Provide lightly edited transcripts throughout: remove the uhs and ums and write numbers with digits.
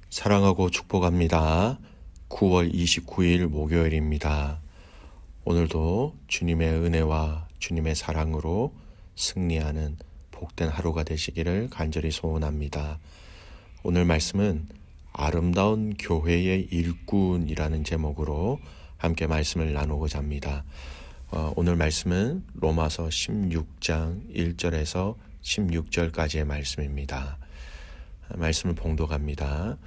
사랑하고 축복합니다. 9월 29일 목요일입니다. 오늘도 주님의 은혜와 주님의 사랑으로 승리하는 복된 하루가 되시기를 간절히 소원합니다. 오늘 말씀은 아름다운 교회의 일꾼이라는 제목으로 함께 말씀을 나누고자 합니다. 오늘 말씀은 로마서 16장 1절에서 16절까지의 말씀입니다. 말씀을 봉독합니다.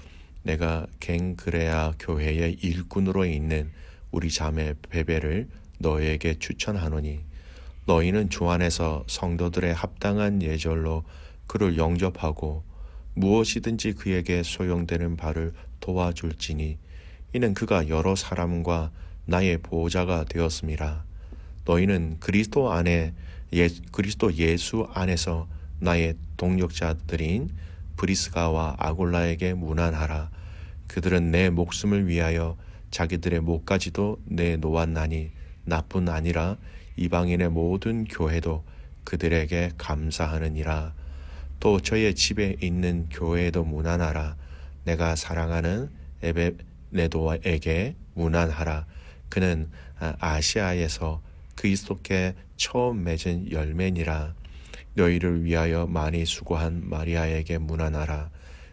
내가 갱그레아 교회의 일꾼으로 있는 우리 자매 베베를 너에게 추천하노니 너희는 주 안에서 성도들의 합당한 예절로 그를 영접하고 무엇이든지 그에게 소용되는 바를 도와줄지니 이는 그가 여러 사람과 나의 보호자가 되었음이라. 너희는 그리스도 예수 안에서 나의 동력자들인 브리스가와 아골라에게 문안하라. 그들은 내 목숨을 위하여 자기들의 목까지도 내놓았나니 나뿐 아니라 이방인의 모든 교회도 그들에게 감사하느니라. 또 저의 집에 있는 교회에도 문안하라. 내가 사랑하는 에베네도에게 문안하라. 그는 아시아에서 그리스도께 처음 맺은 열매니라. 너희를 위하여 많이 수고한 마리아에게 문안하라.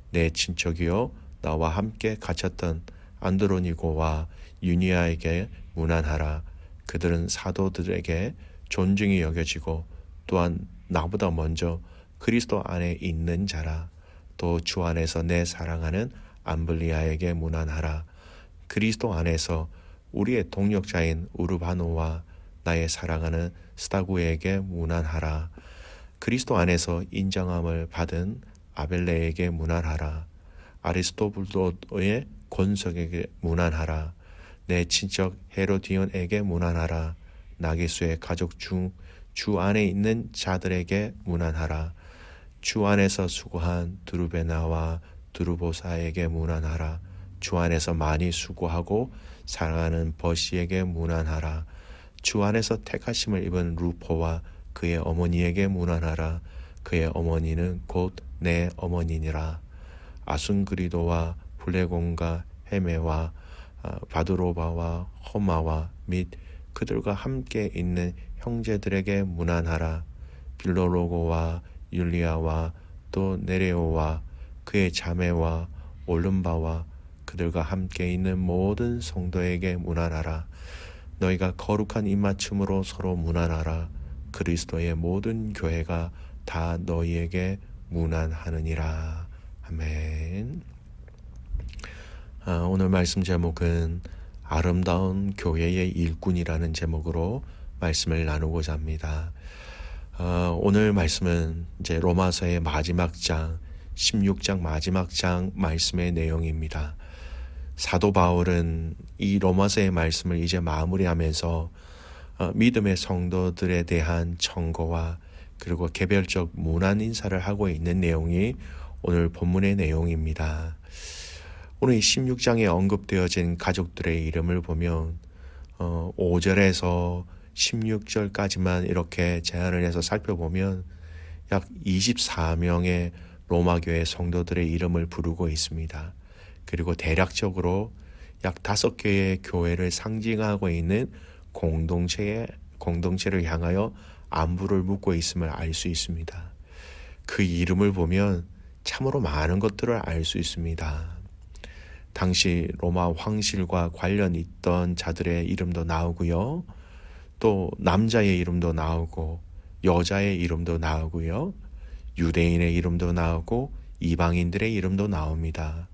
내 친척이요 나와 함께 갇혔던 안드로니고와 유니아에게 문안하라. 그들은 사도들에게 존중이 여겨지고 또한 나보다 먼저 그리스도 안에 있는 자라. 또 주 안에서 내 사랑하는 암블리아에게 문안하라. 그리스도 안에서 우리의 동력자인 우르바노와 나의 사랑하는 스타구에게 문안하라. 그리스도 안에서 인정함을 받은 아벨레에게 문안하라. 아리스토블도의 권석에게 문안하라. 내 친척 헤로디온에게 문안하라. 나게수의 가족 중 주 안에 있는 자들에게 문안하라. 주 안에서 수고한 드루베나와 드루보사에게 문안하라. 주 안에서 많이 수고하고 사랑하는 버시에게 문안하라. 주 안에서 택하심을 입은 루포와 그의 어머니에게 문안하라. 그의 어머니는 곧 내 어머니니라. 아순그리도와 블레곤과 헤메와 바드로바와 허마와 및 그들과 함께 있는 형제들에게 문안하라. 빌로로고와 율리아와 또 네레오와 그의 자매와 올름바와 그들과 함께 있는 모든 성도에게 문안하라. 너희가 거룩한 입맞춤으로 서로 문안하라. 그리스도의 모든 교회가 다 너희에게 문안하느니라. 아멘. 오늘 말씀 제목은 아름다운 교회의 일꾼이라는 제목으로 말씀을 나누고자 합니다. 오늘 말씀은 이제 로마서의 마지막 장 16장 마지막 장 말씀의 내용입니다. 사도 바울은 이 로마서의 말씀을 이제 마무리하면서 믿음의 성도들에 대한 청고와 그리고 개별적 문안 인사를 하고 있는 내용이 오늘 본문의 내용입니다. 오늘 이 16장에 언급되어진 가족들의 이름을 보면 5절에서 16절까지만 이렇게 제한을 해서 살펴보면 약 24명의 로마교회 성도들의 이름을 부르고 있습니다. 그리고 대략적으로 약 5개의 교회를 상징하고 있는 공동체를 향하여 안부를 묻고 있음을 알 수 있습니다. 그 이름을 보면 참으로 많은 것들을 알 수 있습니다. 당시 로마 황실과 관련 있던 자들의 이름도 나오고요. 또 남자의 이름도 나오고 여자의 이름도 나오고요. 유대인의 이름도 나오고 이방인들의 이름도 나옵니다.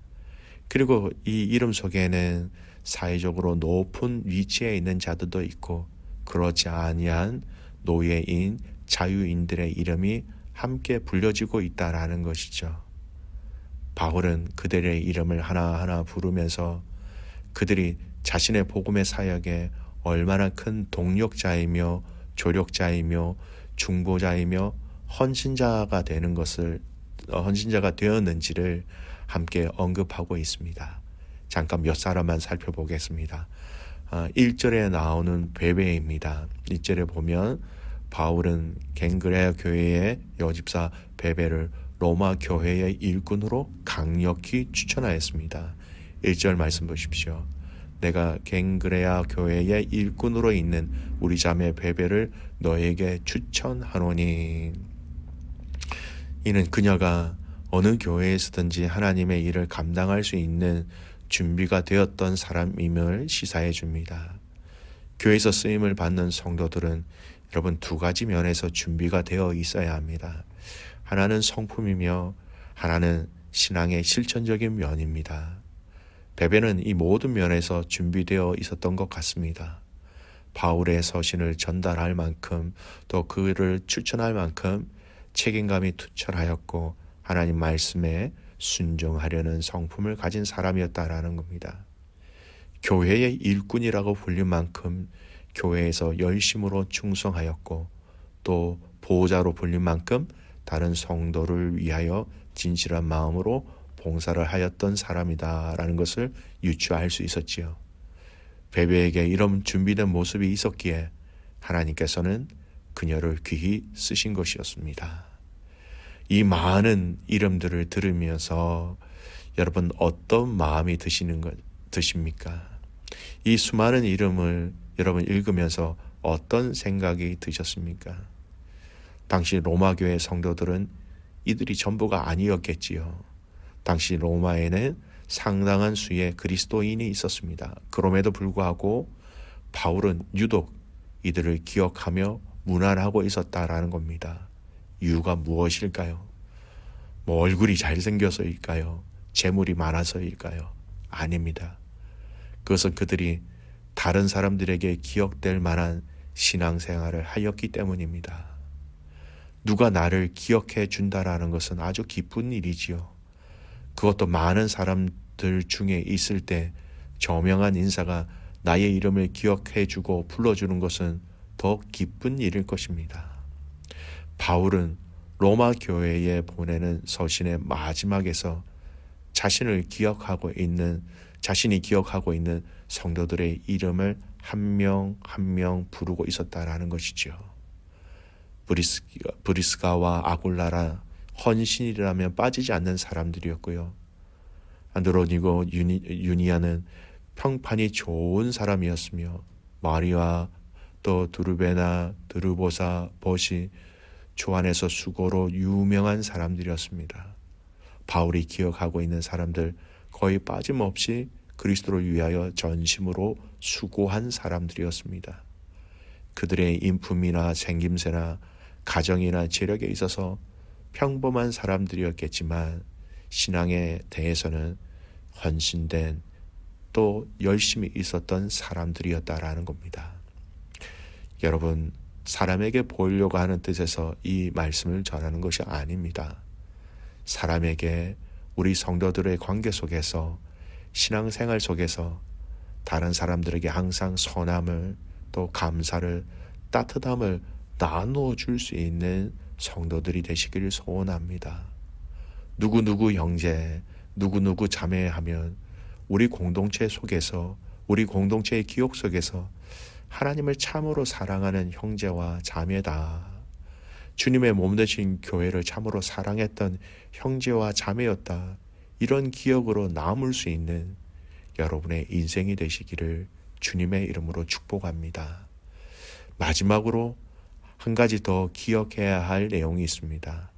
그리고 이 이름 속에는 사회적으로 높은 위치에 있는 자들도 있고 그렇지 아니한 노예인, 자유인들의 이름이 함께 불려지고 있다라는 것이죠. 바울은 그들의 이름을 하나하나 부르면서 그들이 자신의 복음의 사역에 얼마나 큰 동력자이며 조력자이며 중보자이며 헌신자가 되었는지를 함께 언급하고 있습니다. 잠깐 몇 사람만 살펴보겠습니다. 1절에 나오는 베베입니다. 1절에 보면 바울은 갱그레아 교회의 여집사 베베를 로마 교회의 일꾼으로 강력히 추천하였습니다. 1절 말씀 보십시오. 내가 갱그레아 교회의 일꾼으로 있는 우리 자매 베베를 너에게 추천하노니. 이는 그녀가 어느 교회에서든지 하나님의 일을 감당할 수 있는 준비가 되었던 사람임을 시사해 줍니다. 교회에서 쓰임을 받는 성도들은 여러분 두 가지 면에서 준비가 되어 있어야 합니다. 하나는 성품이며 하나는 신앙의 실천적인 면입니다. 베베는 이 모든 면에서 준비되어 있었던 것 같습니다. 바울의 서신을 전달할 만큼 또 그를 추천할 만큼 책임감이 투철하였고 하나님 말씀에 순종하려는 성품을 가진 사람이었다라는 겁니다. 교회의 일꾼이라고 불릴 만큼 교회에서 열심으로 충성하였고 또 보호자로 불릴 만큼 다른 성도를 위하여 진실한 마음으로 봉사를 하였던 사람이다라는 것을 유추할 수 있었지요. 베베에게 이런 준비된 모습이 있었기에 하나님께서는 그녀를 귀히 쓰신 것이었습니다. 이 많은 이름들을 들으면서 여러분 어떤 마음이 드십니까? 이 수많은 이름을 여러분 읽으면서 어떤 생각이 드셨습니까? 당시 로마 교회 성도들은 이들이 전부가 아니었겠지요. 당시 로마에는 상당한 수의 그리스도인이 있었습니다. 그럼에도 불구하고 바울은 유독 이들을 기억하며 문안하고 있었다라는 겁니다. 이유가 무엇일까요? 뭐 얼굴이 잘생겨서일까요? 재물이 많아서일까요? 아닙니다. 그것은 그들이 다른 사람들에게 기억될 만한 신앙생활을 하였기 때문입니다. 누가 나를 기억해 준다라는 것은 아주 기쁜 일이지요. 그것도 많은 사람들 중에 있을 때 저명한 인사가 나의 이름을 기억해 주고 불러주는 것은 더 기쁜 일일 것입니다. 바울은 로마 교회에 보내는 서신의 마지막에서 자신이 기억하고 있는 성도들의 이름을 한 명 한 명 부르고 있었다라는 것이죠. 브리스가와 아굴라라 헌신이라면 빠지지 않는 사람들이었고요. 안드로니고 유니아는 평판이 좋은 사람이었으며 마리아 또 두르베나 드르보사 벗이 주 안에서 수고로 유명한 사람들이었습니다. 바울이 기억하고 있는 사람들 거의 빠짐없이 그리스도를 위하여 전심으로 수고한 사람들이었습니다. 그들의 인품이나 생김새나 가정이나 재력에 있어서 평범한 사람들이었겠지만 신앙에 대해서는 헌신된 또 열심히 있었던 사람들이었다라는 겁니다. 여러분, 사람에게 보이려고 하는 뜻에서 이 말씀을 전하는 것이 아닙니다. 사람에게 우리 성도들의 관계 속에서 신앙생활 속에서 다른 사람들에게 항상 선함을 또 감사를 따뜻함을 나누어 줄 수 있는 성도들이 되시기를 소원합니다. 누구누구 형제, 누구누구 자매하면 우리 공동체 속에서 우리 공동체의 기억 속에서 하나님을 참으로 사랑하는 형제와 자매다. 주님의 몸 되신 교회를 참으로 사랑했던 형제와 자매였다. 이런 기억으로 남을 수 있는 여러분의 인생이 되시기를 주님의 이름으로 축복합니다. 마지막으로 한 가지 더 기억해야 할 내용이 있습니다.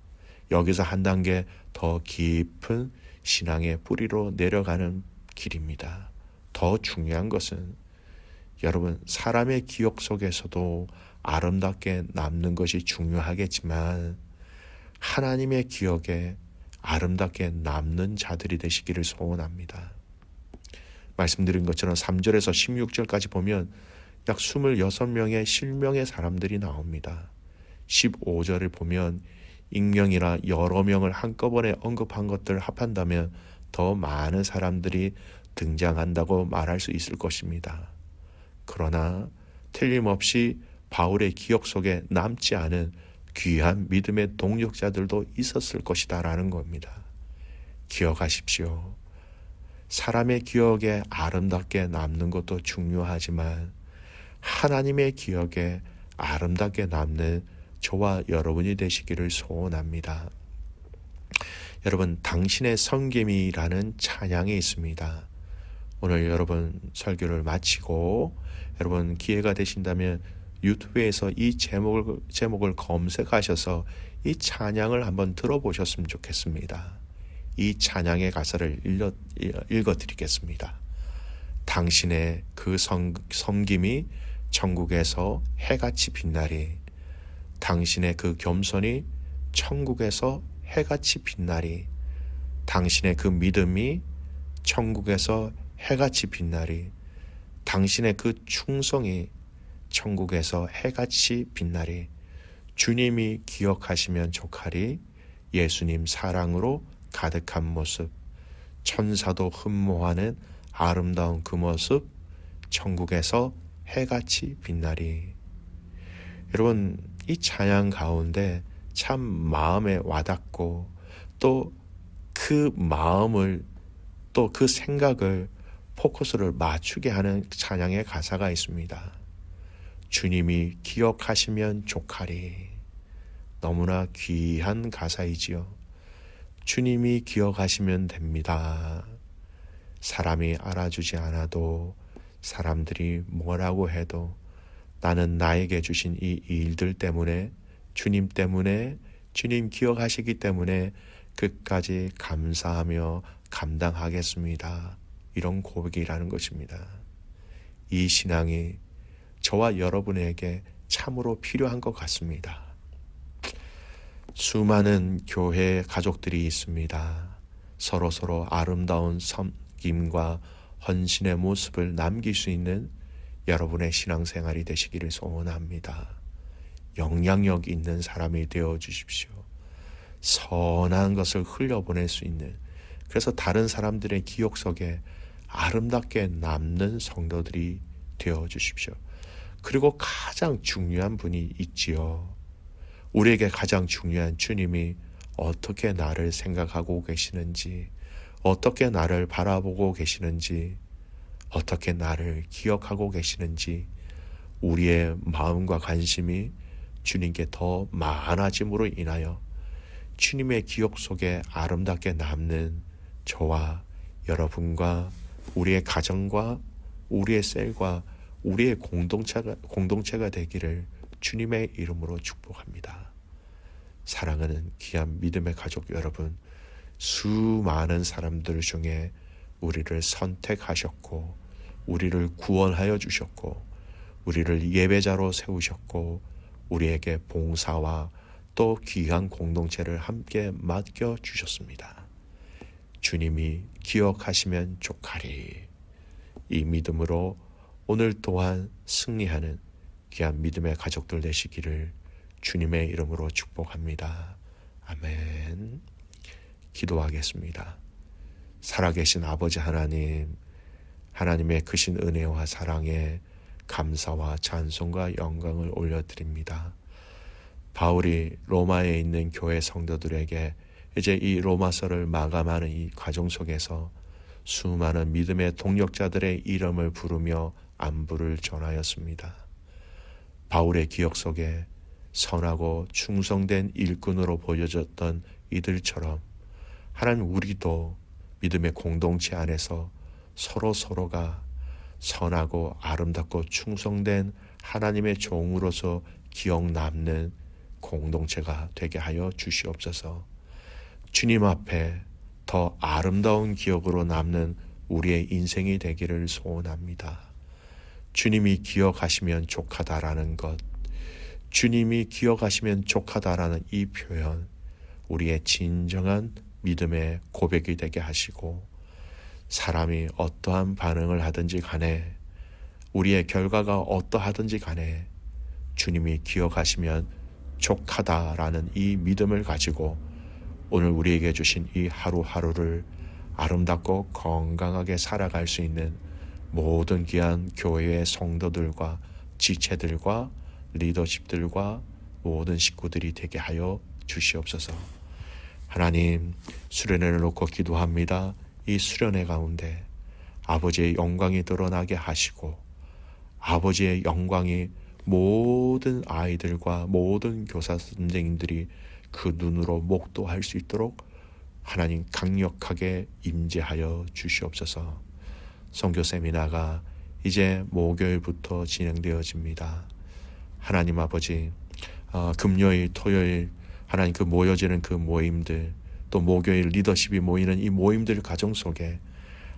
여기서 한 단계 더 깊은 신앙의 뿌리로 내려가는 길입니다. 더 중요한 것은 여러분 사람의 기억 속에서도 아름답게 남는 것이 중요하겠지만 하나님의 기억에 아름답게 남는 자들이 되시기를 소원합니다. 말씀드린 것처럼 3절에서 16절까지 보면 약 26명의 실명의 사람들이 나옵니다. 15절을 보면 익명이나 여러 명을 한꺼번에 언급한 것들을 합한다면 더 많은 사람들이 등장한다고 말할 수 있을 것입니다. 그러나 틀림없이 바울의 기억 속에 남지 않은 귀한 믿음의 동력자들도 있었을 것이다라는 겁니다. 기억하십시오. 사람의 기억에 아름답게 남는 것도 중요하지만 하나님의 기억에 아름답게 남는 저와 여러분이 되시기를 소원합니다. 여러분, 당신의 섬김이라는 찬양이 있습니다. 오늘 여러분 설교를 마치고 여러분 기회가 되신다면 유튜브에서 이 제목을 검색하셔서 이 찬양을 한번 들어보셨으면 좋겠습니다. 이 찬양의 가사를 읽어드리겠습니다. 당신의 그 섬김이 천국에서 해같이 빛나리. 당신의 그 겸손이 천국에서 해같이 빛나리. 당신의 그 믿음이 천국에서 해같이 빛나리. 당신의 그 충성이 천국에서 해같이 빛나리. 주님이 기억하시면 족하리. 예수님 사랑으로 가득한 모습, 천사도 흠모하는 아름다운 그 모습, 천국에서 해같이 빛나리. 여러분, 이 찬양 가운데 참 마음에 와닿고 또 그 마음을 또 그 생각을 포커스를 맞추게 하는 찬양의 가사가 있습니다. 주님이 기억하시면 족하리. 너무나 귀한 가사이지요. 주님이 기억하시면 됩니다. 사람이 알아주지 않아도, 사람들이 뭐라고 해도 나는 나에게 주신 이 일들 때문에, 주님 때문에, 주님 기억하시기 때문에 끝까지 감사하며 감당하겠습니다. 이런 고백이라는 것입니다. 이 신앙이 저와 여러분에게 참으로 필요한 것 같습니다. 수많은 교회 가족들이 있습니다. 서로 아름다운 섬김과 헌신의 모습을 남길 수 있는 여러분의 신앙생활이 되시기를 소원합니다. 영향력 있는 사람이 되어 주십시오. 선한 것을 흘려보낼 수 있는, 그래서 다른 사람들의 기억 속에 아름답게 남는 성도들이 되어 주십시오. 그리고 가장 중요한 분이 있지요. 우리에게 가장 중요한 주님이 어떻게 나를 생각하고 계시는지, 어떻게 나를 바라보고 계시는지, 어떻게 나를 기억하고 계시는지, 우리의 마음과 관심이 주님께 더 많아짐으로 인하여 주님의 기억 속에 아름답게 남는 저와 여러분과 우리의 가정과 우리의 셀과 우리의 공동체가 되기를 주님의 이름으로 축복합니다. 사랑하는 귀한 믿음의 가족 여러분, 수많은 사람들 중에 우리를 선택하셨고, 우리를 구원하여 주셨고, 우리를 예배자로 세우셨고, 우리에게 봉사와 또 귀한 공동체를 함께 맡겨 주셨습니다. 주님이 기억하시면 족하리. 이 믿음으로 오늘 또한 승리하는 귀한 믿음의 가족들 되시기를 주님의 이름으로 축복합니다. 아멘. 기도하겠습니다. 살아계신 아버지 하나님, 하나님의 크신 은혜와 사랑에 감사와 찬송과 영광을 올려드립니다. 바울이 로마에 있는 교회 성도들에게 이제 이 로마서를 마감하는 이 과정 속에서 수많은 믿음의 동력자들의 이름을 부르며 안부를 전하였습니다. 바울의 기억 속에 선하고 충성된 일꾼으로 보여졌던 이들처럼 하나님, 우리도 믿음의 공동체 안에서 서로가 선하고 아름답고 충성된 하나님의 종으로서 기억 남는 공동체가 되게 하여 주시옵소서. 주님 앞에 더 아름다운 기억으로 남는 우리의 인생이 되기를 소원합니다. 주님이 기억하시면 족하다라는 것, 주님이 기억하시면 족하다라는 이 표현, 우리의 진정한 믿음의 고백이 되게 하시고, 사람이 어떠한 반응을 하든지 간에, 우리의 결과가 어떠하든지 간에 주님이 기억하시면 족하다라는 이 믿음을 가지고 오늘 우리에게 주신 이 하루하루를 아름답고 건강하게 살아갈 수 있는 모든 귀한 교회의 성도들과 지체들과 리더십들과 모든 식구들이 되게 하여 주시옵소서. 하나님, 수련회를 놓고 기도합니다. 이 수련회 가운데 아버지의 영광이 드러나게 하시고, 아버지의 영광이 모든 아이들과 모든 교사 선생님들이 그 눈으로 목도할 수 있도록 하나님 강력하게 임재하여 주시옵소서. 선교 세미나가 이제 목요일부터 진행되어집니다. 하나님 아버지, 금요일, 토요일 하나님 그 모여지는 그 모임들, 또 목요일 리더십이 모이는 이 모임들 가정 속에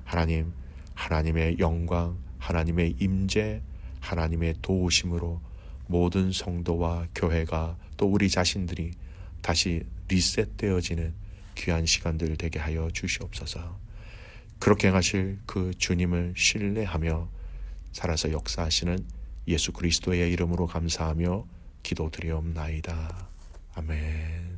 하나님, 하나님의 영광, 하나님의 임재, 하나님의 도우심으로 모든 성도와 교회가 또 우리 자신들이 다시 리셋되어지는 귀한 시간들 되게 하여 주시옵소서. 그렇게 행하실 그 주님을 신뢰하며 살아서 역사하시는 예수 그리스도의 이름으로 감사하며 기도드리옵나이다. 아멘.